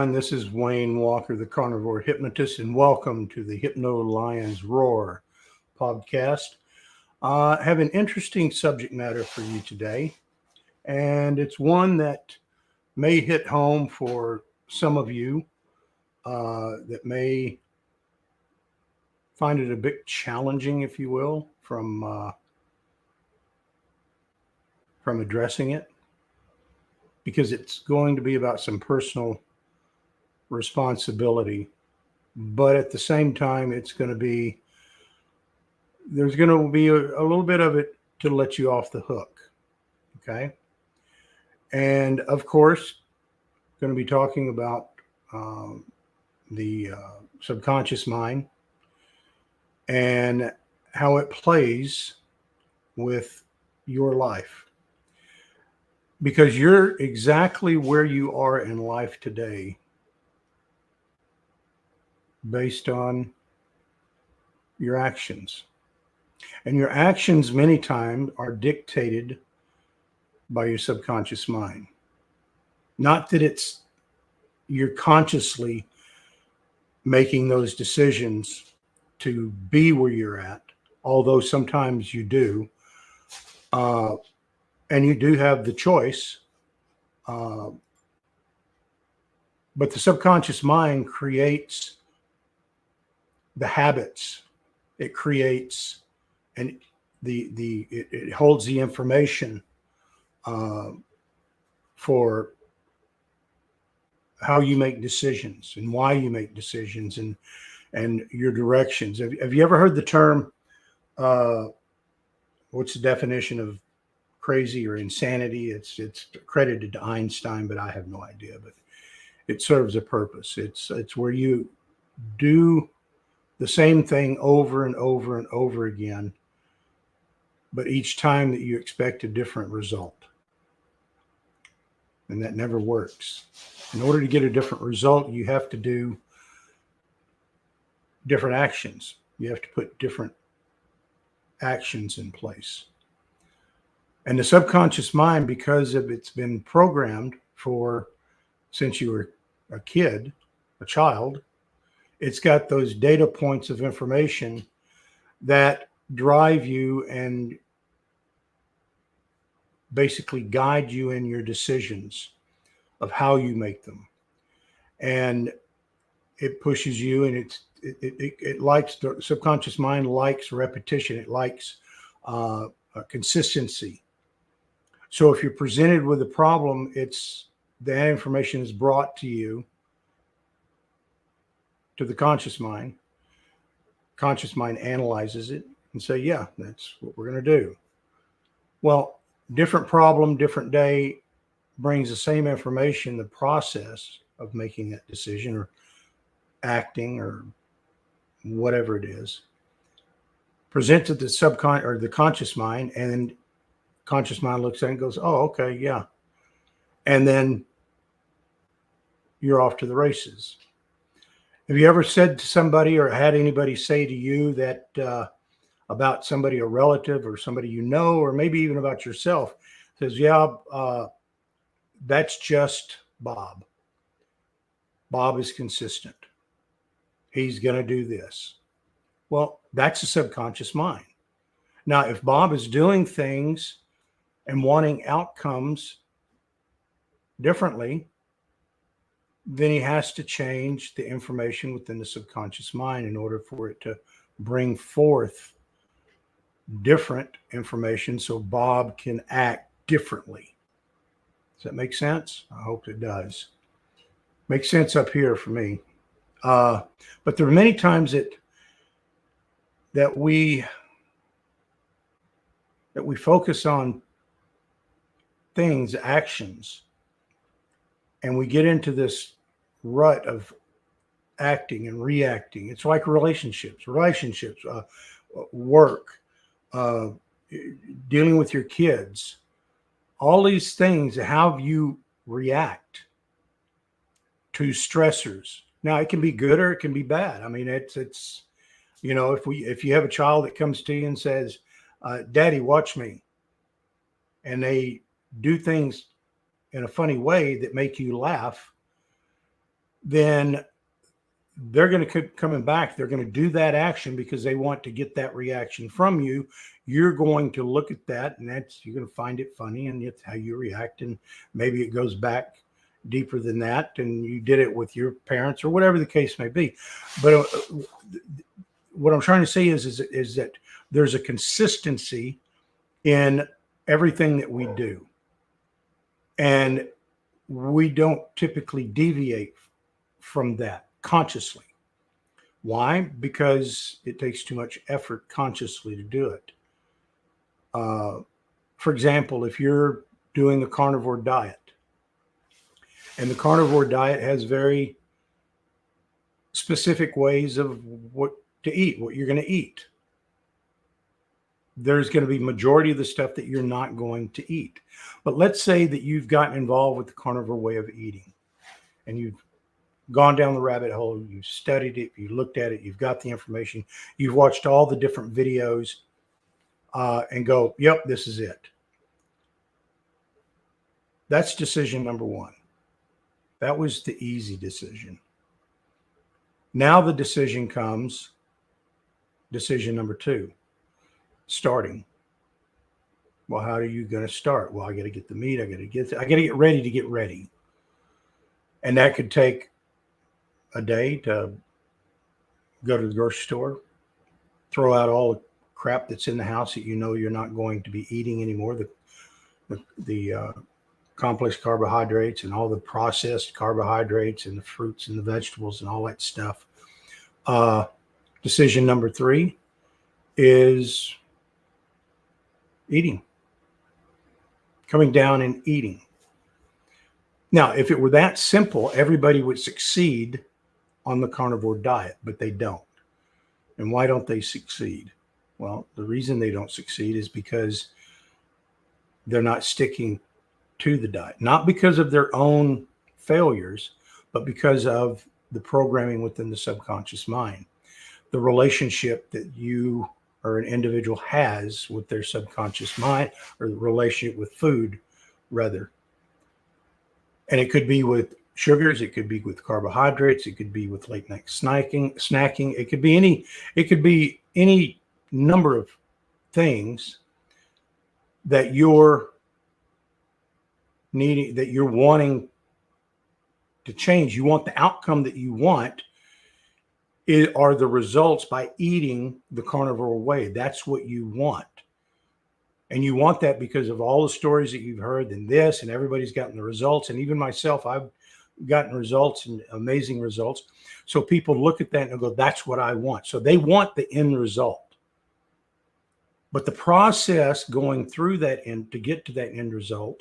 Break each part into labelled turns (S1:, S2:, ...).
S1: everyone. This is Wayne Walker, the Carnivore Hypnotist, and welcome to the Hypno Lions Roar podcast. I have an interesting subject matter for you today, and it's one that may hit home for some of you that may find it a bit challenging, if you will, from addressing it, because it's going to be about some personal responsibility, but at the same time, there's going to be a little bit of it to let you off the hook. Okay. And of course, going to be talking about the subconscious mind and how it plays with your life. Because you're exactly where you are in life today based on your actions. And your actions many times are dictated by your subconscious mind. Not that you're consciously making those decisions to be where you're at, although sometimes you do. And you do have the choice, but the subconscious mind creates the habits. It creates, and it holds the information for how you make decisions and why you make decisions and your directions. Have you ever heard the term? What's the definition of crazy or insanity? It's credited to Einstein, but I have no idea. But it serves a purpose. It's where you do the same thing over and over and over again, but each time that you expect a different result. And that never works. In order to get a different result, you have to do different actions. You have to put different actions in place. And the subconscious mind, because it's been programmed since you were a child, it's got those data points of information that drive you and basically guide you in your decisions of how you make them. And it pushes you, and it likes, the subconscious mind likes repetition. It likes consistency. So if you're presented with a problem, that information is brought to you, to the conscious mind. Conscious mind analyzes it and say, yeah, that's what we're going to do. Well, different problem, different day brings the same information. The process of making that decision or acting or whatever it is presented to the conscious mind, and conscious mind looks at it and goes, oh, okay, yeah. And then you're off to the races. Have you ever said to somebody or had anybody say to you that about somebody, a relative or somebody you know, or maybe even about yourself, says, yeah, that's just Bob. Bob is consistent. He's going to do this. Well, that's the subconscious mind. Now, if Bob is doing things and wanting outcomes differently, then he has to change the information within the subconscious mind in order for it to bring forth different information so Bob can act differently. Does that make sense? I hope it does. Makes sense up here for me. But there are many times that we focus on things, actions, and we get into this rut of acting and reacting. It's like relationships, work, dealing with your kids, all these things, how you react to stressors. Now, it can be good or it can be bad. I mean, it's if you have a child that comes to you and says, Daddy, watch me, and they do things in a funny way that make you laugh, then they're going to keep coming back. They're going to do that action because they want to get that reaction from you. You're going to look at that, and you're going to find it funny, and it's how you react. And maybe it goes back deeper than that, and you did it with your parents or whatever the case may be. But what I'm trying to say is that there's a consistency in everything that we do, and we don't typically deviate from that consciously. Why? Because it takes too much effort consciously to do it. For example, if you're doing a carnivore diet, and the carnivore diet has very specific ways of what to eat, what you're going to eat. There's going to be majority of the stuff that you're not going to eat. But let's say that you've gotten involved with the carnivore way of eating, and you've gone down the rabbit hole, you've studied it, you looked at it, you've got the information, you've watched all the different videos, and go, yep, this is it. That's decision number one. That was the easy decision. Now the decision comes, decision number two, starting. Well, how are you going to start? Well, I got to get the meat. I got to get ready to get ready. And that could take a day to go to the grocery store, throw out all the crap that's in the house that you know you're not going to be eating anymore, the complex carbohydrates and all the processed carbohydrates and the fruits and the vegetables and all that stuff. Decision number three is eating, coming down and eating. Now, if it were that simple, everybody would succeed on the carnivore diet, but they don't. And why don't they succeed? Well, the reason they don't succeed is because they're not sticking to the diet, not because of their own failures, but because of the programming within the subconscious mind, the relationship that you or an individual has with their subconscious mind, or the relationship with food, rather. And it could be with sugars, it could be with carbohydrates, it could be with late night snacking. It could be any number of things that you're needing, that you're wanting to change. You want the outcome that you want are the results by eating the carnivore way. That's what you want. And you want that because of all the stories that you've heard and this, and everybody's gotten the results. And even myself, I've gotten results and amazing results. So people look at that and go, that's what I want. So they want the end result. But the process going through that end to get to that end result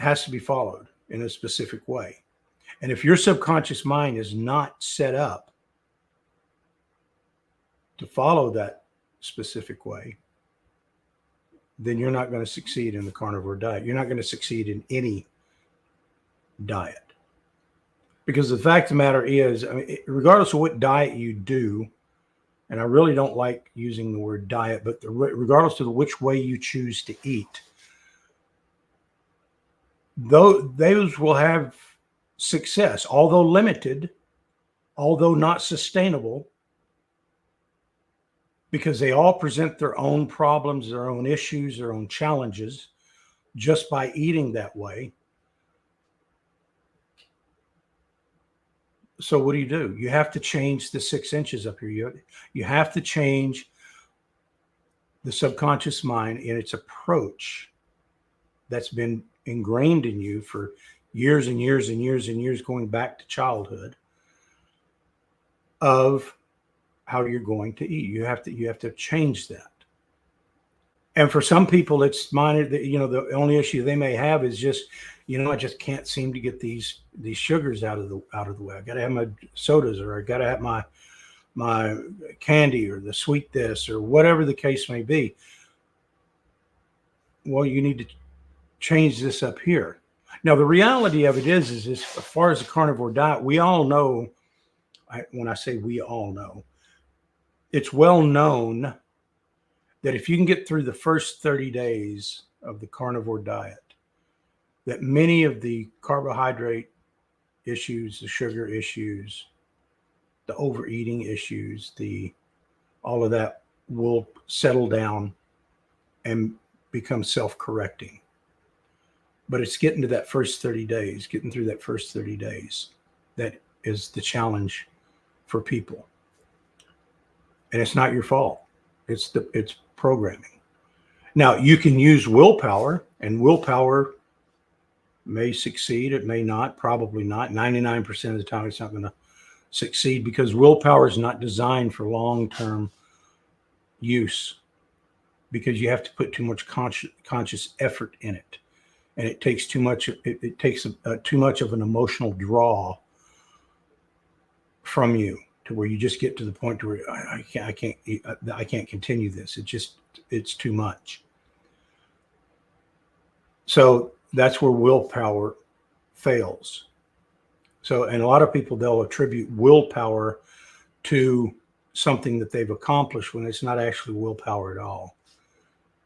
S1: has to be followed in a specific way. And if your subconscious mind is not set up to follow that specific way, then you're not going to succeed in the carnivore diet. You're not going to succeed in any diet. Because the fact of the matter is, I mean, regardless of what diet you do, and I really don't like using the word diet, but regardless of which way you choose to eat, those will have success, although limited, although not sustainable, because they all present their own problems, their own issues, their own challenges just by eating that way. So what do? You have to change the 6 inches up here. You have to change the subconscious mind in its approach that's been ingrained in you for years and years and years and years, going back to childhood, of how you're going to eat. You have to change that. And for some people, it's minor. The only issue they may have is just, I just can't seem to get these sugars out of the way. I got to have my sodas, or I got to have my candy, or the sweet this, or whatever the case may be. Well, you need to change this up here. Now, the reality of it is as far as the carnivore diet, we all know, when I say we all know, it's well known that if you can get through the first 30 days of the carnivore diet, that many of the carbohydrate issues, the sugar issues, the overeating issues, all of that will settle down and become self-correcting. But it's getting to that first 30 days, getting through that first 30 days. That is the challenge for people. And it's not your fault. It's programming. Now, you can use willpower, and willpower may succeed. It may not, probably not. 99% of the time, it's not going to succeed because willpower is not designed for long-term use, because you have to put too much conscious effort in it. And it takes too much. It takes too much of an emotional draw from you to where you just get to the point where I can't continue this. It's too much. So that's where willpower fails. So, and a lot of people, they'll attribute willpower to something that they've accomplished when it's not actually willpower at all.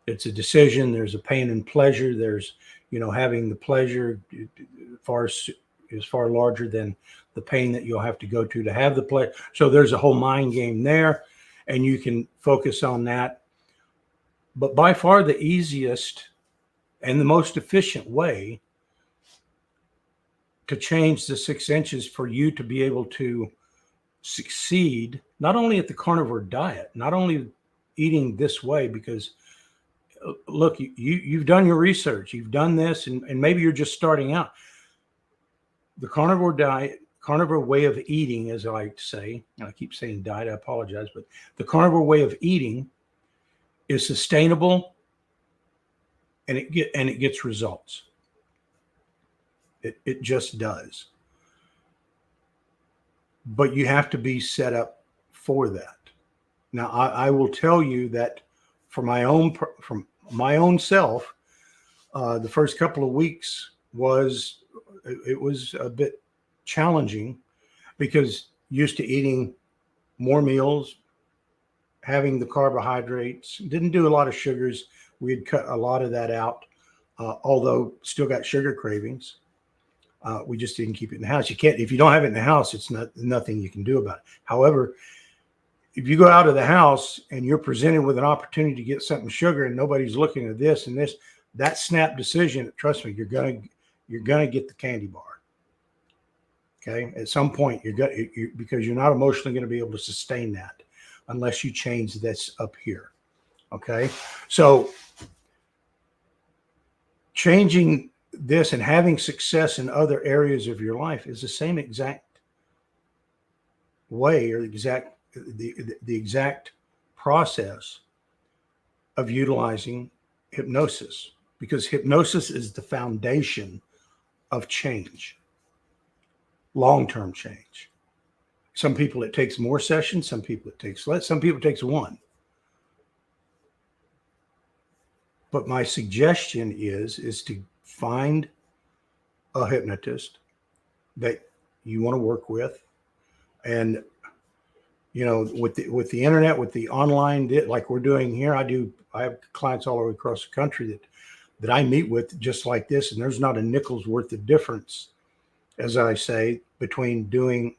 S1: It's a decision. There's a pain and pleasure. There's, having the pleasure is far larger than the pain that you'll have to go to have the pleasure. So there's a whole mind game there, and you can focus on that. But by far the easiest and the most efficient way to change the 6 inches for you to be able to succeed, not only at the carnivore diet, not only eating this way, because look, you've done your research, you've done this, and maybe you're just starting out. The carnivore diet, carnivore way of eating, as I like to say, and I keep saying diet, I apologize, but the carnivore way of eating is sustainable, and it gets results. It just does. But you have to be set up for that. Now, I will tell you that from my own self, the first couple of weeks was a bit challenging, because used to eating more meals, having the carbohydrates, didn't do a lot of sugars. We had cut a lot of that out, although still got sugar cravings. We just didn't keep it in the house. You can't, if you don't have it in the house, it's nothing you can do about it. However, if you go out of the house and you're presented with an opportunity to get something sugar and nobody's looking at this and this, that snap decision, trust me, you're gonna get the candy bar. Okay, at some point because you're not emotionally going to be able to sustain that unless you change this up here. Okay, so changing this and having success in other areas of your life is the same exact way, or the exact process of utilizing hypnosis, because hypnosis is the foundation of change, long-term change. Some people it takes more sessions, some people it takes less, some people it takes one. But my suggestion is to find a hypnotist that you want to work with. And with the internet, with the online, like we're doing here, I have clients all over across the country that I meet with just like this, and there's not a nickel's worth of difference, as I say, between doing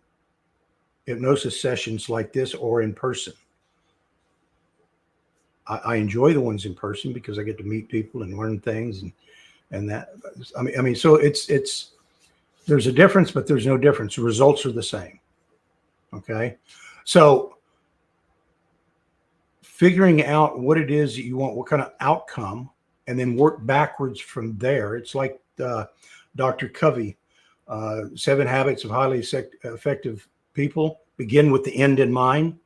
S1: hypnosis sessions like this or in person. I enjoy the ones in person because I get to meet people and learn things, and that, I mean, so it's there's a difference, but there's no difference. The results are the same. Okay. So figuring out what it is that you want, what kind of outcome, and then work backwards from there. It's like Dr. Covey, 7 Habits of Highly Effective People. Begin with the end in mind.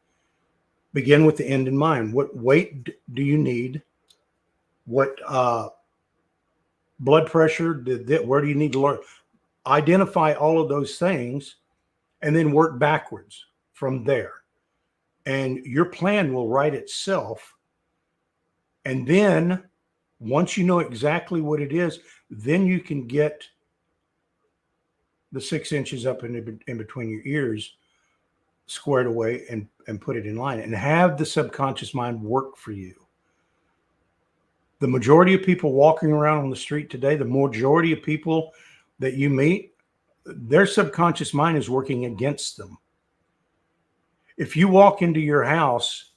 S1: Begin with the end in mind. What weight do you need? What blood pressure? Where do you need to learn? Identify all of those things and then work backwards from there. And your plan will write itself. And then once you know exactly what it is, then you can get the 6 inches up in between your ears squared away and put it in line and have the subconscious mind work for you. The majority of people walking around on the street today, the majority of people that you meet, their subconscious mind is working against them. If you walk into your house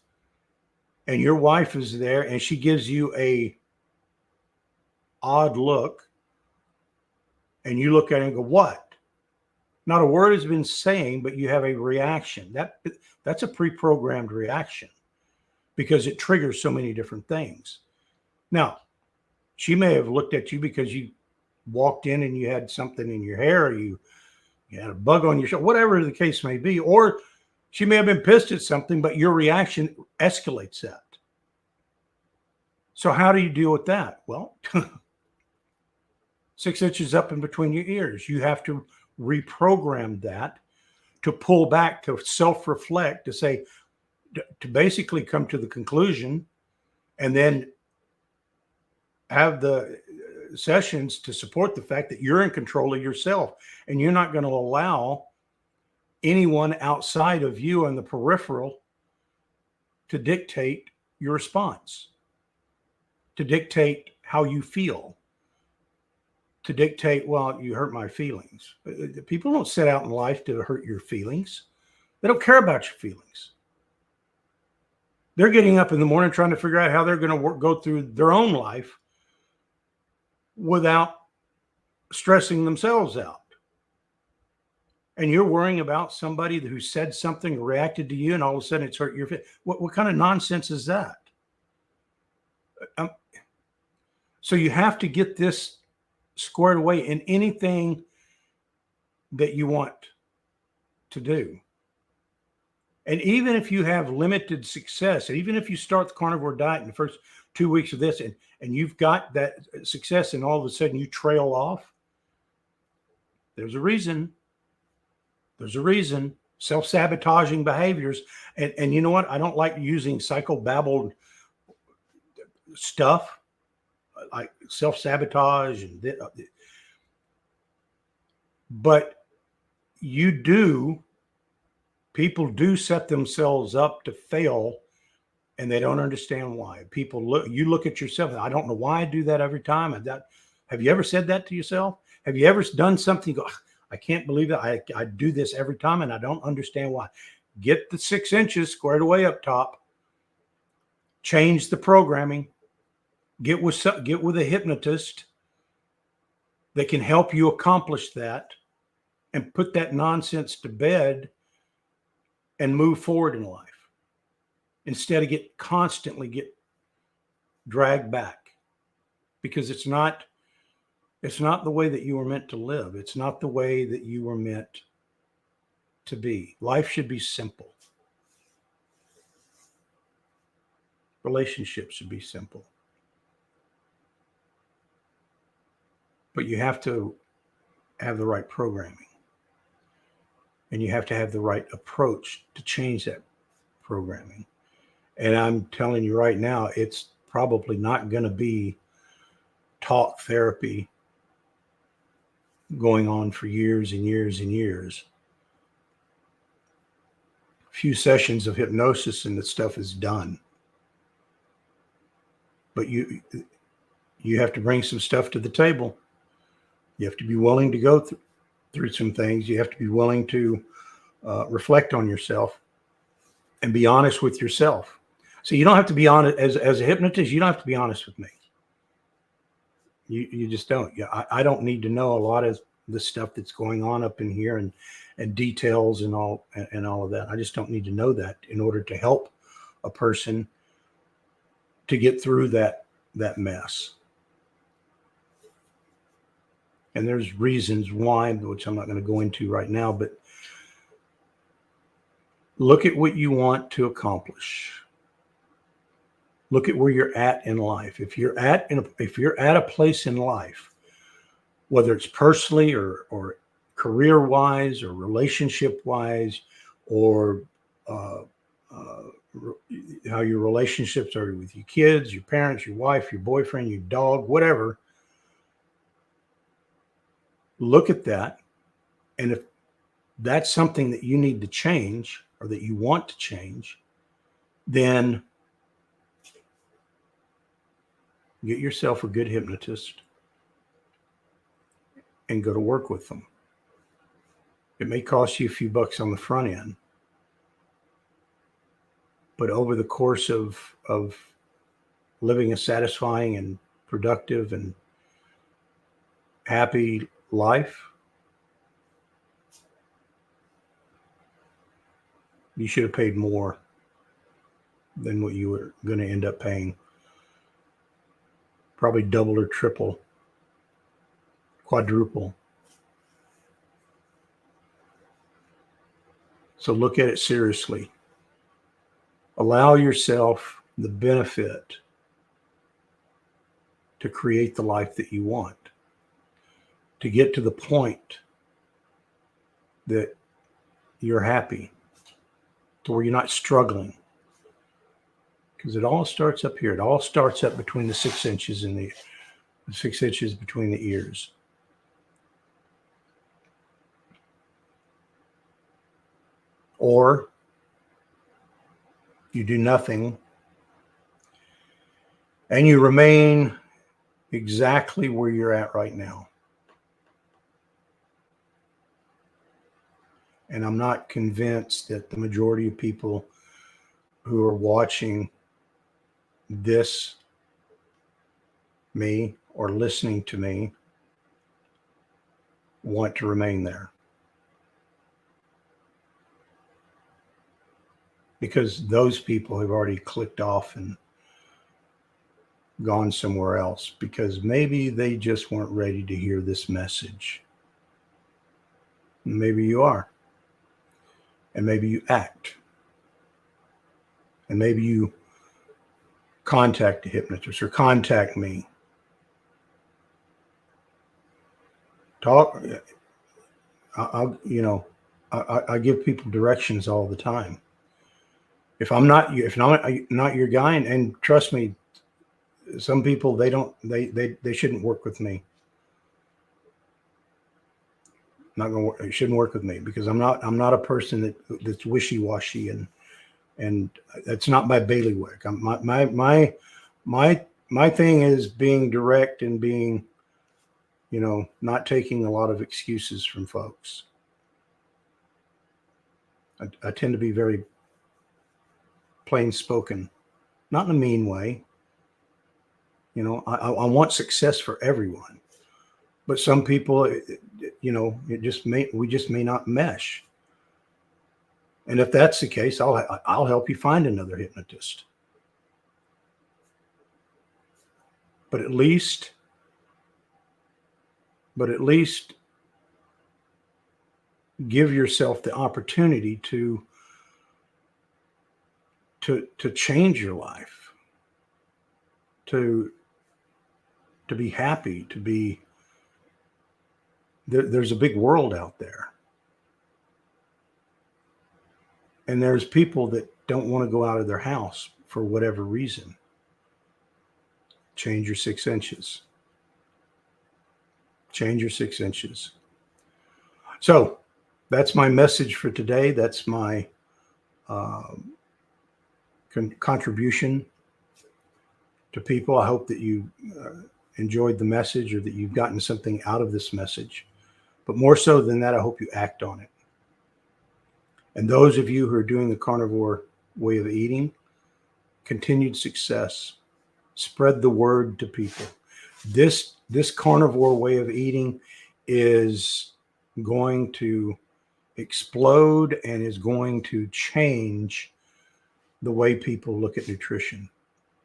S1: and your wife is there and she gives you a odd look, and you look at it and go, what? Not a word has been saying, but you have a reaction. That's a pre-programmed reaction because it triggers so many different things. Now, she may have looked at you because you walked in and you had something in your hair, or you had a bug on your shoulder, whatever the case may be. Or she may have been pissed at something, but your reaction escalates that. So how do you deal with that? Well, 6 inches up in between your ears. You have to reprogram that to pull back, to self-reflect, to say, to basically come to the conclusion, and then have the sessions to support the fact that you're in control of yourself and you're not going to allow anyone outside of you and the peripheral to dictate your response, to dictate how you feel, to dictate, well, you hurt my feelings. People don't set out in life to hurt your feelings. They don't care about your feelings. They're getting up in the morning trying to figure out how they're going to go through their own life without stressing themselves out. And you're worrying about somebody who said something, reacted to you, and all of a sudden it's hurt your feelings. What kind of nonsense is that? So you have to get this squared away in anything that you want to do. And even if you have limited success, and even if you start the carnivore diet in the first 2 weeks of this, and you've got that success, and all of a sudden you trail off, there's a reason. There's a reason. Self-sabotaging behaviors. And you know what? I don't like using psychobabbled stuff like self-sabotage, but people do set themselves up to fail, and they don't understand why. You look at yourself, and I don't know why I do that every time. Have you ever said that to yourself? Have you ever done something, you go, I can't believe it. I do this every time, and I don't understand why. Get the 6 inches squared away up top. Change the programming. Get with a hypnotist that can help you accomplish that and put that nonsense to bed and move forward in life instead of constantly get dragged back, because it's not the way that you were meant to live. It's not the way that you were meant to be. Life should be simple. Relationships should be simple. But you have to have the right programming. And you have to have the right approach to change that programming. And I'm telling you right now, it's probably not going to be talk therapy going on for years and years and years. A few sessions of hypnosis and the stuff is done. But you have to bring some stuff to the table. You have to be willing to go through some things. You have to be willing to reflect on yourself and be honest with yourself. So you don't have to be honest as a hypnotist. You don't have to be honest with me. You just don't. Yeah, I don't need to know a lot of the stuff that's going on up in here and details and all of that. I just don't need to know that in order to help a person to get through that mess. And there's reasons why, which I'm not going to go into right now, but look at what you want to accomplish. Look at where you're at in life. If you're at a place in life, whether it's personally or career-wise or relationship-wise, or how your relationships are with your kids, your parents, your wife, your boyfriend, your dog, whatever, look at that. And if that's something that you need to change or that you want to change, then get yourself a good hypnotist and go to work with them. It may cost you a few bucks on the front end, but over the course of living a satisfying and productive and happy life, you should have paid more than what you were going to end up paying. Probably double or triple, quadruple. So look at it seriously. Allow yourself the benefit to create the life that you want, to get to the point that you're happy, to where you're not struggling. Because it all starts up here. It all starts up between the 6 inches and the 6 inches between the ears. Or you do nothing and you remain exactly where you're at right now. And I'm not convinced that the majority of people who are watching this, me, or listening to me, want to remain there. Because those people have already clicked off and gone somewhere else, because maybe they just weren't ready to hear this message. Maybe you are. And maybe you act. And maybe you contact a hypnotist or contact me. Talk. I give people directions all the time. If I'm not your guy, and trust me, some people they shouldn't work with me. Not gonna work. It shouldn't work with me because I'm not a person that's wishy-washy and that's not my bailiwick. My thing is being direct and being, not taking a lot of excuses from folks. I tend to be very plain spoken, not in a mean way. I want success for everyone, but some people, we just may not mesh. And if that's the case, I'll help you find another hypnotist. But at least give yourself the opportunity to change your life, to be happy, to be there's a big world out there. And there's people that don't want to go out of their house for whatever reason. Change your 6 inches. Change your 6 inches. So that's my message for today. That's my contribution to people. I hope that you enjoyed the message or that you've gotten something out of this message. But more so than that, I hope you act on it. And those of you who are doing the carnivore way of eating, continued success. Spread the word to people. This carnivore way of eating is going to explode and is going to change the way people look at nutrition.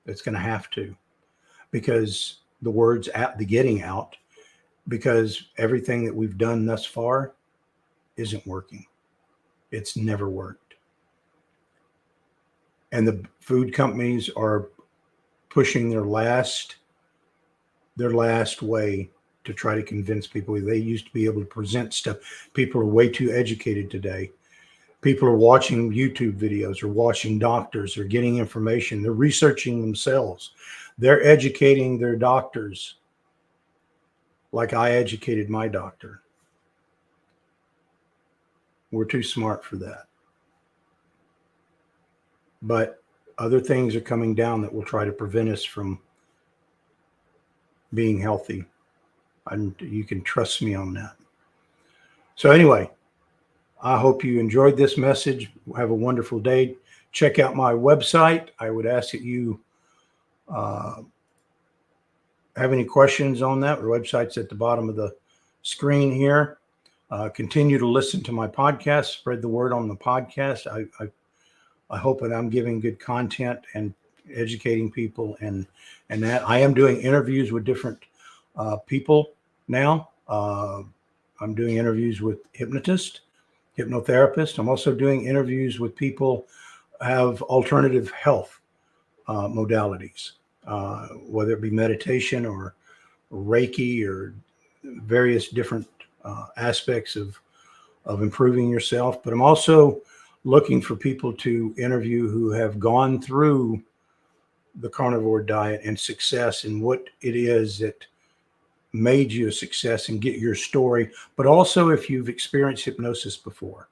S1: It's going to have to, because the word's getting out, because everything that we've done thus far isn't working. It's never worked. And the food companies are pushing their last way to try to convince people. They used to be able to present stuff. People are way too educated today. People are watching YouTube videos or watching doctors or getting information. They're researching themselves. They're educating their doctors like I educated my doctor. We're too smart for that. But other things are coming down that will try to prevent us from being healthy. And you can trust me on that. So anyway, I hope you enjoyed this message. Have a wonderful day. Check out my website. I would ask that you have any questions on that. The website's at the bottom of the screen here. Continue to listen to my podcast. Spread the word on the podcast. I hope that I'm giving good content and educating people, and that I am doing interviews with different people now. I'm doing interviews with hypnotists, hypnotherapists. I'm also doing interviews with people who have alternative health modalities, whether it be meditation or Reiki or various different aspects of improving yourself. But I'm also looking for people to interview who have gone through the carnivore diet and success, and what it is that made you a success, and get your story. But also if you've experienced hypnosis before.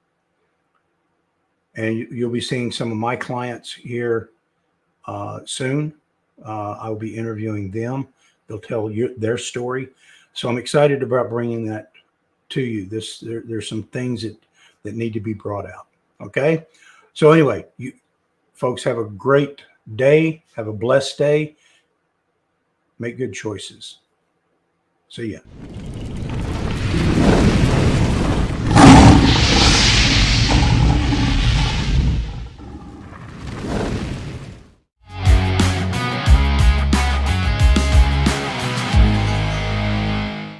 S1: And you'll be seeing some of my clients here soon. I'll be interviewing them. They'll tell you their story. So I'm excited about bringing that to you. There's some things that need to be brought out. Okay. So anyway, you folks have a great day. Have a blessed day. Make good choices. See ya.